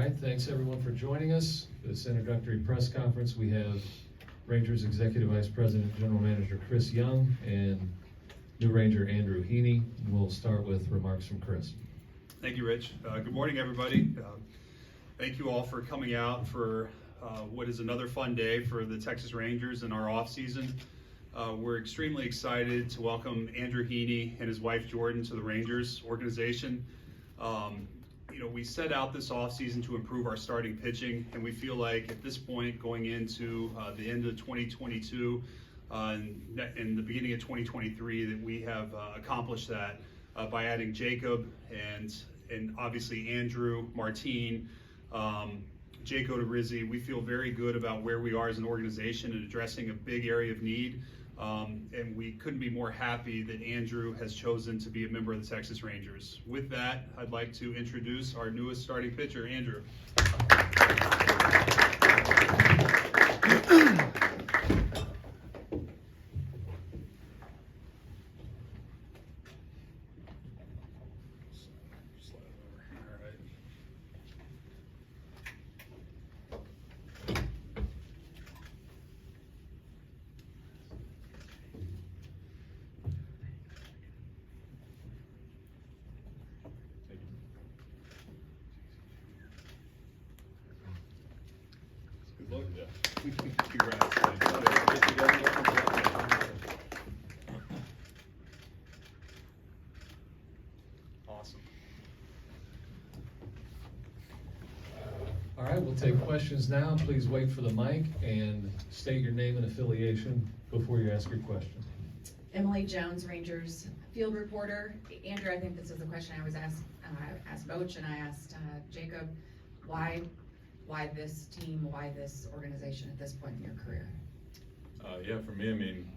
right, thanks everyone for joining us. This introductory press conference, we have Rangers Executive Vice President, General Manager Chris Young, and new Ranger Andrew Heaney. We'll start with remarks from Chris. Thank you, Rich. Good morning, everybody. Thank you all for coming out for what is another fun day for the Texas Rangers in our off season. We're extremely excited to welcome Andrew Heaney and his wife Jordan to the Rangers organization. We set out this offseason to improve our starting pitching, and we feel like at this point, going into the end of 2022 and the beginning of 2023, that we have accomplished that by adding Jacob and obviously Andrew, Martine, Jaco to Rizzi. We feel very good about where we are as an organization and addressing a big area of need. And we couldn't be more happy that Andrew has chosen to be a member of the Texas Rangers. With that, I'd like to introduce our newest starting pitcher, Andrew. Good luck. Congrats. Awesome. All right, we'll take questions now. Please wait for the mic and state your name and affiliation before you ask your question. Emily Jones, Rangers field reporter. Andrew, I think this is the question I was asked Boach and I asked Jacob. Why this team? Why this organization at this point in your career? Yeah, for me, I mean,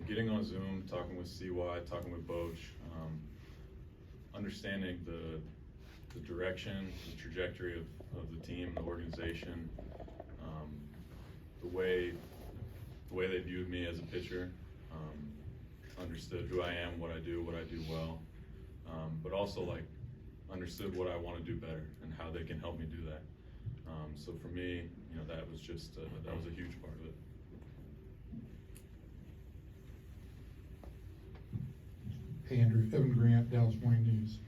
getting on Zoom, talking with CY, talking with Boach, understanding the direction, the trajectory of the team, the organization, the way they viewed me as a pitcher, understood who I am, what I do well, but also understood what I want to do better and how they can help me do that. So for me, that was just that was a huge part of it. Hey Andrew, Evan Grant, Dallas Morning News.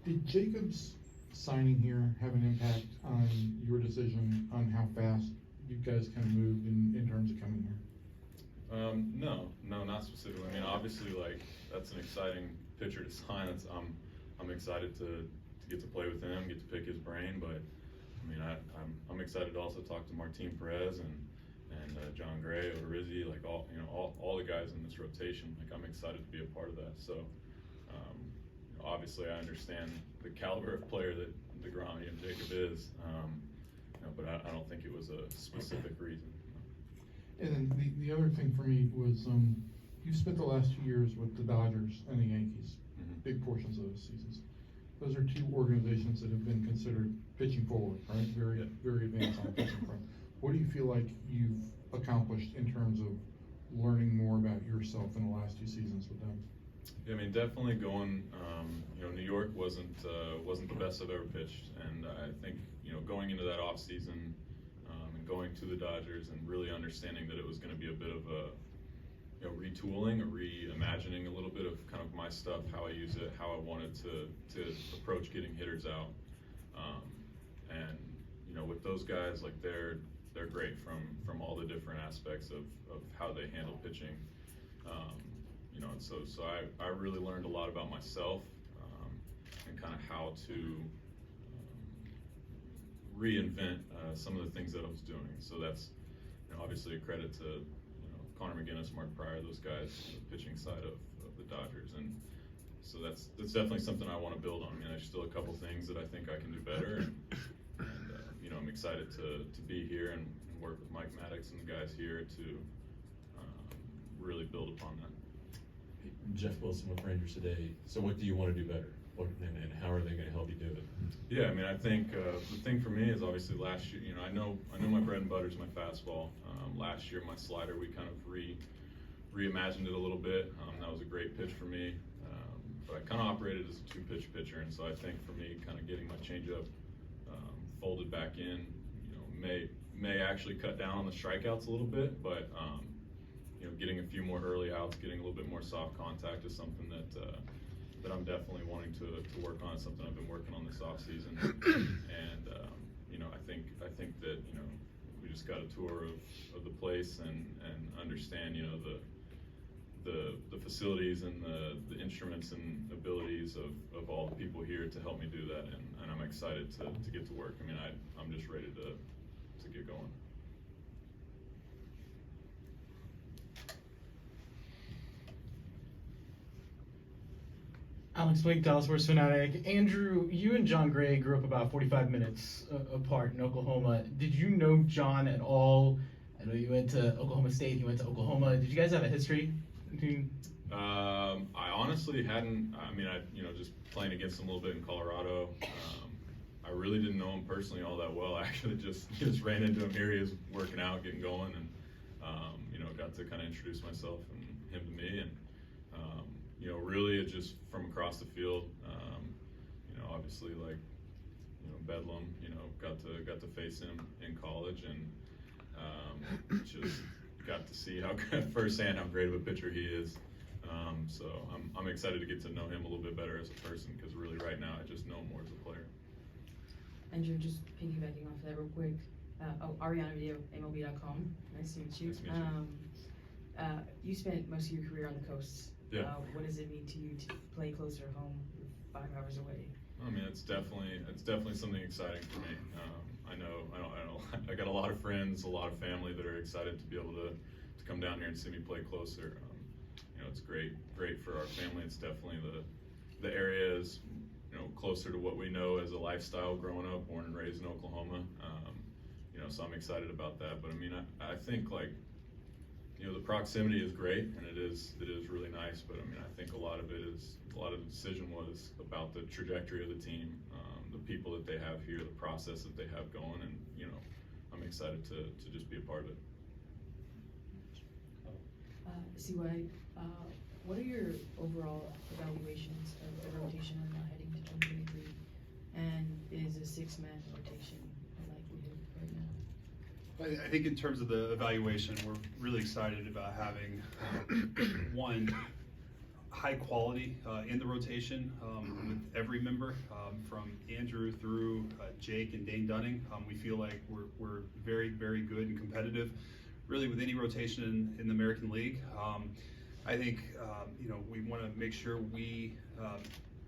Did Jacob's signing here have an impact on your decision on how fast you guys kind of moved in terms of coming here? No, not specifically. I mean, obviously, that's an exciting pitcher to sign. I'm excited to get to play with him, get to pick his brain. But I mean, I'm excited to also talk to Martin Perez and John Gray, Rizzi, all the guys in this rotation. I'm excited to be a part of that. So obviously, I understand the caliber of player that DeGrom and Jacob is, but I don't think it was a specific reason. And then the other thing for me was you spent the last 2 years with the Dodgers and the Yankees, big portions of those seasons. Those are two organizations that have been considered pitching forward, right? Very advanced on the pitching front. What do you feel like you've accomplished in terms of learning more about yourself in the last 2 seasons with them? Yeah, I mean, definitely going. New York wasn't the best I've ever pitched, and I think going into that off season and going to the Dodgers and really understanding that it was going to be a bit of a retooling or reimagining a little bit of kind of my stuff, how I use it, how I wanted to approach getting hitters out, and with those guys, they're great from all the different aspects of how they handle pitching. And so I really learned a lot about myself and kind of how to reinvent some of the things that I was doing. So that's obviously a credit to Connor McGinnis, Mark Pryor, those guys, the pitching side of the Dodgers, and so that's definitely something I want to build on. I mean, there's still a couple things that I think I can do better, and I'm excited to be here and work with Mike Maddox and the guys here to really build upon that. Jeff Wilson with Rangers Today. So what do you want to do better? And how are they going to help you do it? Yeah, I mean, I think the thing for me is obviously last year, I know my bread and butter is my fastball. Last year, my slider, we kind of reimagined it a little bit. That was a great pitch for me. But I kind of operated as a two-pitch pitcher, and so I think for me, kind of getting my changeup folded back in, may actually cut down on the strikeouts a little bit, but getting a few more early outs, getting a little bit more soft contact is something that I'm definitely wanting to work on. It's something I've been working on this off season, and I think that we just got a tour of the place and understand the facilities and the instruments and abilities of all the people here to help me do that, and I'm excited to get to work. I mean, I'm just ready to get going. Alex Blake, Dallas Sports Fanatic. Andrew, you and John Gray grew up about 45 minutes apart in Oklahoma. Did you know John at all? I know you went to Oklahoma State, you went to Oklahoma. Did you guys have a history? I honestly hadn't. I mean, just playing against him a little bit in Colorado. I really didn't know him personally all that well. I actually just ran into him here. He was working out, getting going, and got to kind of introduce myself and him to me. And really, it just from across the field. Obviously, like Bedlam. Got to face him in college, and just got to see how firsthand how great of a pitcher he is. So I'm excited to get to know him a little bit better as a person, because really right now I just know him more as a player. Andrew, just piggybacking off that real quick. Ariana Video, MLB.com. Nice to meet you. Nice to meet you. You spent most of your career on the coast. Yeah. What does it mean to you to play closer to home, 5 hours away? I mean, it's definitely something exciting for me. I got a lot of friends, a lot of family that are excited to be able to come down here and see me play closer. It's great for our family. It's definitely the area is closer to what we know as a lifestyle growing up, born and raised in Oklahoma. So I'm excited about that. But I mean, I think the proximity is great, and it is really nice. But I mean, I think a lot of the decision was about the trajectory of the team, the people that they have here, the process that they have going, and I'm excited to just be a part of it. CY, what are your overall evaluations of the rotation heading to 2023? And is a 6-man rotation a likelihood right now? I think in terms of the evaluation, we're really excited about having one high quality in the rotation with every member, from Andrew through Jake and Dane Dunning. We feel like we're very, very good and competitive, really, with any rotation in the American League. I think we want to make sure we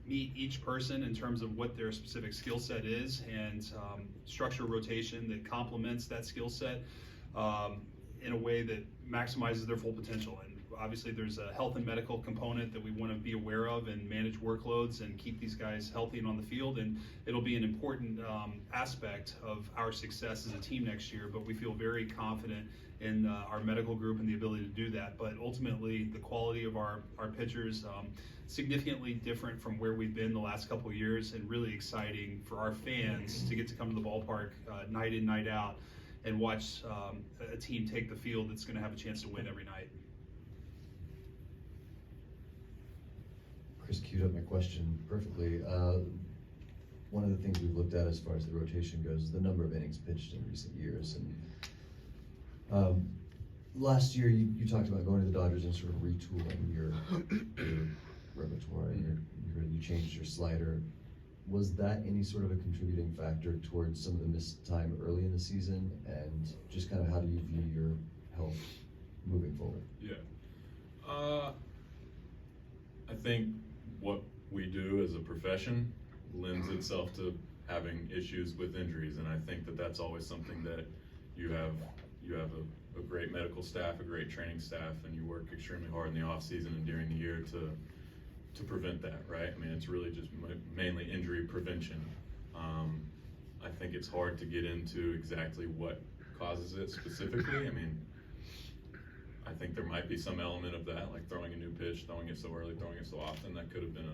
meet each person in terms of what their specific skill set is, and structure a rotation that complements that skill set in a way that maximizes their full potential. And obviously there's a health and medical component that we want to be aware of and manage workloads and keep these guys healthy and on the field, and it'll be an important aspect of our success as a team next year. But we feel very confident in our medical group and the ability to do that. But ultimately, the quality of our pitchers, significantly different from where we've been the last couple of years, and really exciting for our fans to get to come to the ballpark night in, night out, and watch a team take the field that's going to have a chance to win every night. Chris queued up my question perfectly. One of the things we've looked at as far as the rotation goes is the number of innings pitched in recent years. And last year you talked about going to the Dodgers and sort of retooling your repertoire, and you changed your slider. Was that any sort of a contributing factor towards some of the missed time early in the season? And just kind of how do you view your health moving forward? Yeah. I think what we do as a profession lends itself to having issues with injuries, and I think that that's always something that you have a great medical staff, a great training staff, and you work extremely hard in the off season and during the year to prevent that, right? I mean, it's really just mainly injury prevention. I think it's hard to get into exactly what causes it specifically. I mean, I think there might be some element of that, like throwing a new pitch, throwing it so early, throwing it so often. That could have been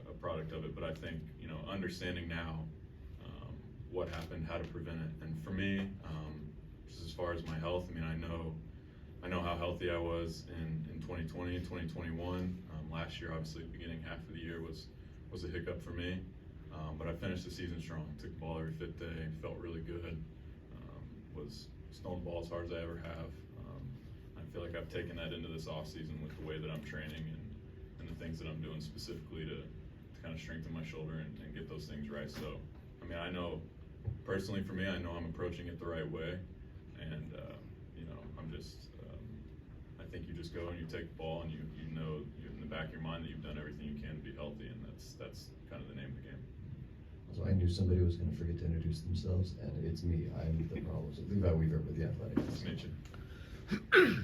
a product of it. But I think, understanding now what happened, how to prevent it. And for me, just as far as my health, I mean, I know how healthy I was in 2020 and 2021. Last year, obviously, the beginning half of the year was a hiccup for me. But I finished the season strong, took the ball every fifth day, felt really good, was throwing the ball as hard as I ever have. I feel like I've taken that into this offseason with the way that I'm training and the things that I'm doing specifically to kind of strengthen my shoulder and get those things right. So, I mean, I know personally for me, I know I'm approaching it the right way, and you know, I'm just, I think you just go and you take the ball and you know in the back of your mind that you've done everything you can to be healthy, and that's kind of the name of the game. So I knew somebody was gonna forget to introduce themselves, and it's me. I'm the problem. So Levi Weaver with the Athletics. Nice to meet you.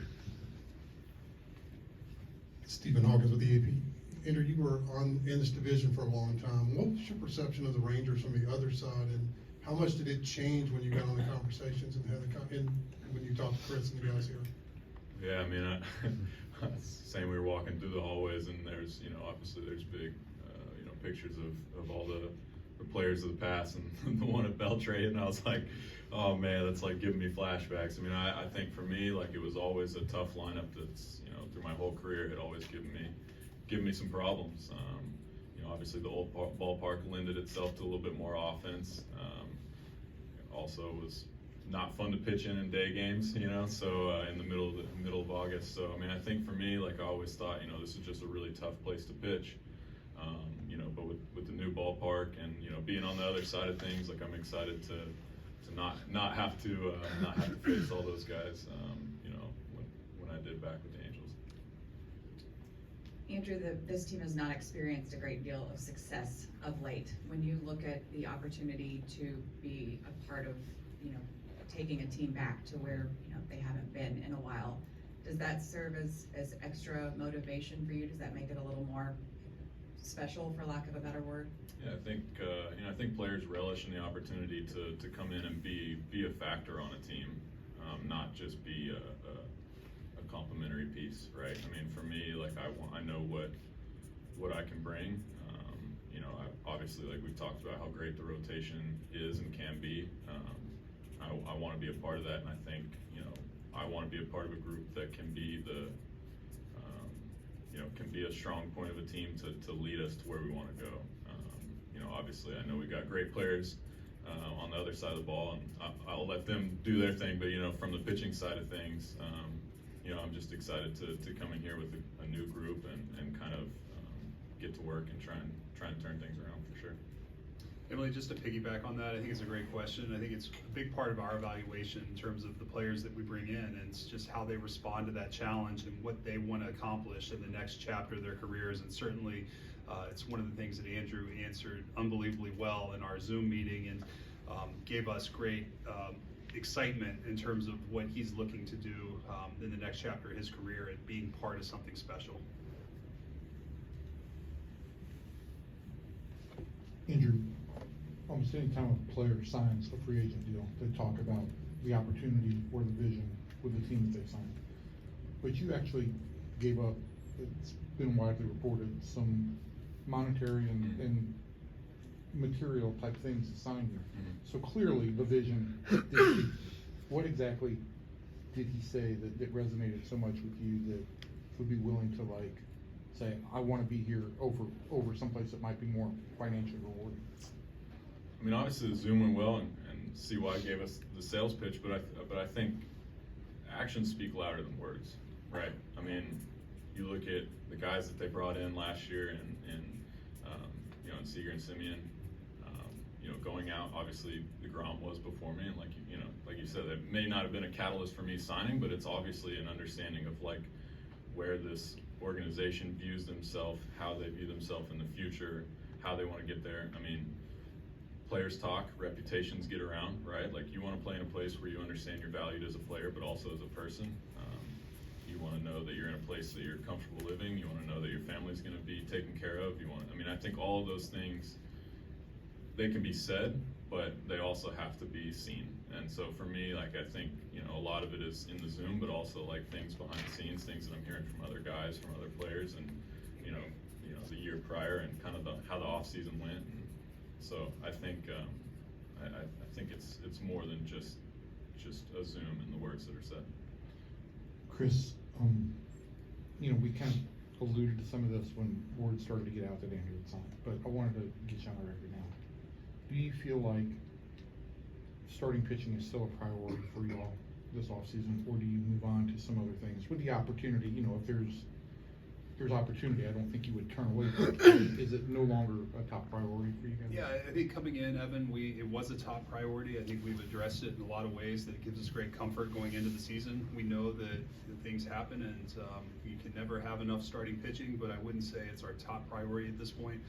Stephen Hawkins with the AP. Andrew, you were in this division for a long time. What was your perception of the Rangers from the other side, and how much did it change when you got on the conversations and and when you talked to Chris and the guys here? Yeah, I mean, saying we were walking through the hallways, and there's, you know, obviously there's big, you know, pictures of all the players of the past, and the one at Beltray, and I was like, oh man, that's like giving me flashbacks. I mean, I think for me, like, it was always a tough lineup that's, you know, through my whole career, had always given me some problems. You know, obviously the old ballpark lended itself to a little bit more offense. Also was not fun to pitch in day games, you know, so in the middle of August. So I mean, I think for me, like, I always thought, you know, this is just a really tough place to pitch. You know, but with the new ballpark and, you know, being on the other side of things, like, I'm excited to not have to face all those guys. You know, when I did back with the Angels. Andrew, this team has not experienced a great deal of success of late. When you look at the opportunity to be a part of, you know, taking a team back to where, you know, they haven't been in a while, does that serve as extra motivation for you? Does that make it a little more special, for lack of a better word? Yeah, I think you know, I think players relish in the opportunity to come in and be a factor on a team, not just be a complimentary piece, right? I mean, for me, like, I know what I can bring. You know, obviously, like, we've talked about how great the rotation is and can be. I want to be a part of that, and I think, you know, I want to be a part of a group that can be you know, can be a strong point of a team to lead us to where we want to go. You know, obviously, I know we got great players on the other side of the ball, and I'll let them do their thing. But, you know, from the pitching side of things, you know, I'm just excited to come in here with a new group and kind of get to work and try and turn things around for sure. Emily, just to piggyback on that, I think it's a great question. I think it's a big part of our evaluation in terms of the players that we bring in, and it's just how they respond to that challenge and what they want to accomplish in the next chapter of their careers. And certainly, it's one of the things that Andrew answered unbelievably well in our Zoom meeting, and gave us great excitement in terms of what he's looking to do in the next chapter of his career and being part of something special. Andrew, almost any time a player signs a free agent deal, they talk about the opportunity or the vision with the team that they signed. But you actually gave up, it's been widely reported, some monetary and material type things to sign you. So clearly the vision, what exactly did he say that resonated so much with you that would be willing to, like, say, I want to be here over someplace that might be more financially rewarding? I mean, obviously the Zoom went well, and CY gave us the sales pitch, but I think actions speak louder than words, right? I mean, you look at the guys that they brought in last year, and you know, and Seager and Simeon, you know, going out. Obviously, the Grom was before me, and like you said, that may not have been a catalyst for me signing, but it's obviously an understanding of, like, where this organization views themselves, how they view themselves in the future, how they want to get there. I mean, players talk, reputations get around, right? Like, you want to play in a place where you understand you're valued as a player, but also as a person. You want to know that you're in a place that you're comfortable living. You want to know that your family's going to be taken care of. I mean, I think all of those things, they can be said, but they also have to be seen. And so for me, like, I think, you know, a lot of it is in the Zoom, but also, like, things behind the scenes, things that I'm hearing from other guys, from other players, and you know, the year prior, and kind of how the off season went. And so I think I think it's more than just a Zoom and the words that are said. Chris, you know, we kind of alluded to some of this when word started to get out that Andrew had signed, but I wanted to get you on the record now. do you feel like starting pitching is still a priority for you all this offseason, or do you move on to some other things? With the opportunity, you know, if there's opportunity, I don't think you would turn away from it. Is it no longer a top priority for you guys? Yeah, I think coming in, Evan, it was a top priority. I think we've addressed it in a lot of ways that gives us great comfort going into the season. We know that things happen, and you can never have enough starting pitching, but I wouldn't say it's our top priority at this point.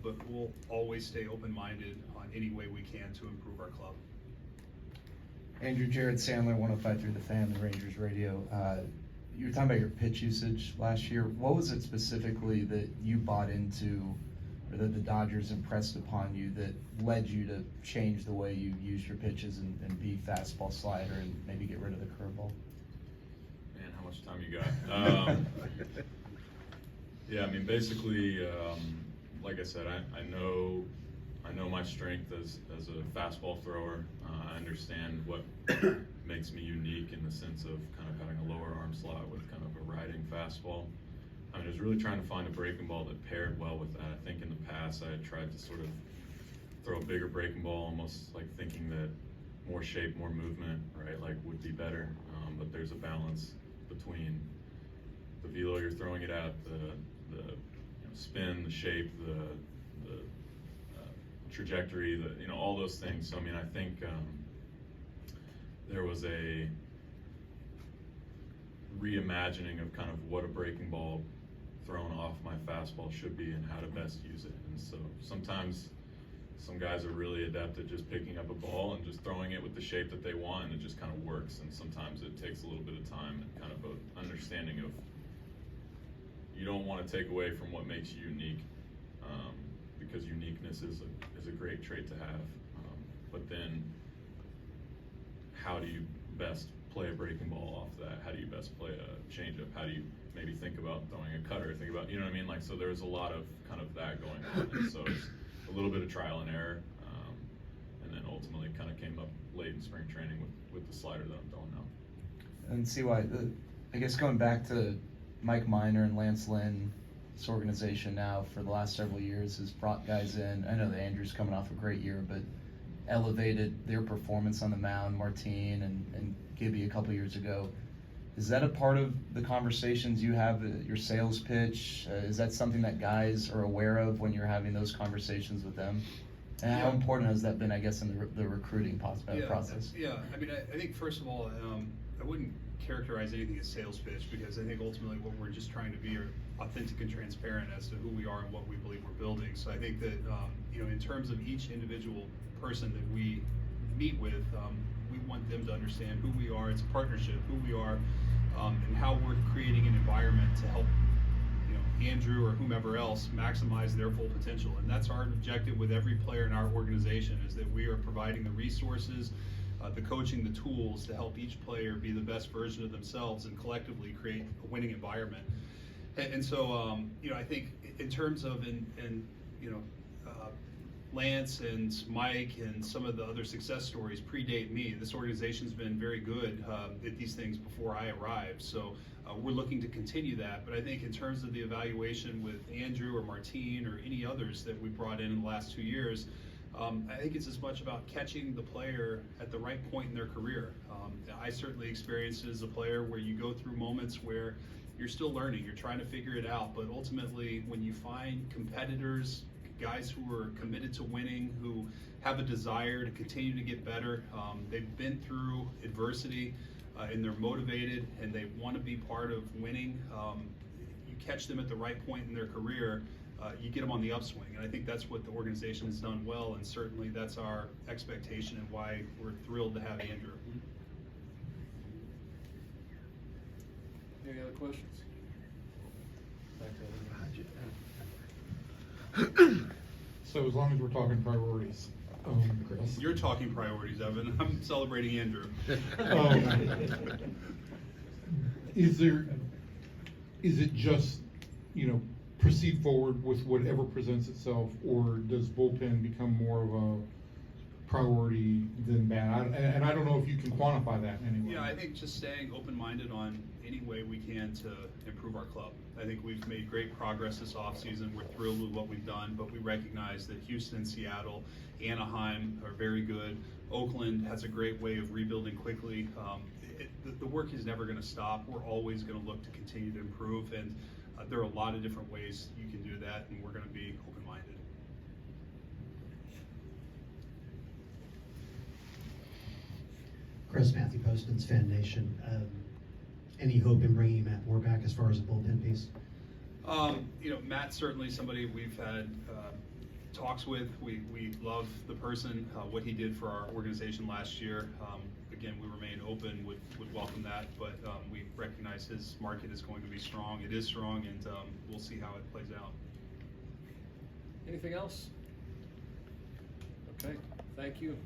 But we'll always stay open-minded on any way we can to improve our club. Andrew, Jared Sandler, 105 through the Fan, the Rangers radio. You were talking about your pitch usage last year. What was it specifically that you bought into, or that the Dodgers impressed upon you, that led you to change the way you use your pitches and be fastball, slider, and maybe get rid of the curveball? Man, how much time you got? Yeah, I mean, basically, like I said, I know my strength as a fastball thrower. I understand what makes me unique in the sense of kind of having a lower arm slot with kind of a riding fastball. I mean, I was really trying to find a breaking ball that paired well with that. I think in the past I had tried to sort of throw a bigger breaking ball, almost like thinking that more shape, more movement, right, like would be better. But there's a balance between the velo you're throwing it at, the spin, the shape, the trajectory, all those things. So I mean, I think there was a reimagining of kind of what a breaking ball thrown off my fastball should be and how to best use it. And so sometimes some guys are really adept at just picking up a ball and just throwing it with the shape that they want, and it just kind of works. And sometimes it takes a little bit of time and kind of an understanding of you don't want to take away from what makes you unique, because uniqueness is a great trait to have. But then how do you best play a breaking ball off that? How do you best play a changeup? How do you maybe think about throwing a cutter? Think about, you know what I mean? Like, so there's a lot of kind of that going on. And so it's a little bit of trial and error. And then ultimately kind of came up late in spring training with the slider that I'm throwing now. And see why, I guess going back to Mike Minor and Lance Lynn, this organization now for the last several years has brought guys in. I know that Andrew's coming off a great year, but elevated their performance on the mound, Martine and Gibby a couple years ago. Is that a part of the conversations you have at your sales pitch? Is that something that guys are aware of when you're having those conversations with them? And how important has that been, I guess, in the recruiting process? Yeah, I mean, I think first of all, I wouldn't characterize anything as sales pitch, because I think ultimately what we're just trying to be are authentic and transparent as to who we are and what we believe we're building. So I think that, in terms of each individual person that we meet with, we want them to understand who we are. It's a partnership, who we are, and how we're creating an environment to help Andrew or whomever else maximize their full potential. And that's our objective with every player in our organization, is that we are providing the resources, the coaching, the tools to help each player be the best version of themselves and collectively create a winning environment. And so, I think in terms of Lance and Mike and some of the other success stories predate me. This organization's been very good at these things before I arrived. So we're looking to continue that. But I think in terms of the evaluation with Andrew or Martine or any others that we brought in the last 2 years, I think it's as much about catching the player at the right point in their career. I certainly experienced it as a player where you go through moments where you're still learning, you're trying to figure it out, but ultimately when you find competitors, guys who are committed to winning, who have a desire to continue to get better, they've been through adversity, and they're motivated and they want to be part of winning, you catch them at the right point in their career, you get them on the upswing. And I think that's what the organization has done well, and certainly that's our expectation and why we're thrilled to have Andrew. Any other questions? So as long as we're talking priorities, Chris. You're talking priorities, Evan. I'm celebrating Andrew. Is it just, proceed forward with whatever presents itself, or does bullpen become more of priority than bad? And I don't know if you can quantify that in any way. Yeah, I think just staying open-minded on any way we can to improve our club. I think we've made great progress this offseason. We're thrilled with what we've done, but we recognize that Houston, Seattle, Anaheim are very good. Oakland has a great way of rebuilding quickly. The work is never going to stop. We're always going to look to continue to improve, and there are a lot of different ways you can do that, and we're going to be open-minded. Chris, Matthew Postman's Fan Nation. Any hope in bringing Matt Moore back as far as a bullpen piece? Matt's certainly somebody we've had talks with. We love the person, what he did for our organization last year. Again, we remain open, would welcome that, but we recognize his market is going to be strong. It is strong, and we'll see how it plays out. Anything else? Okay, thank you.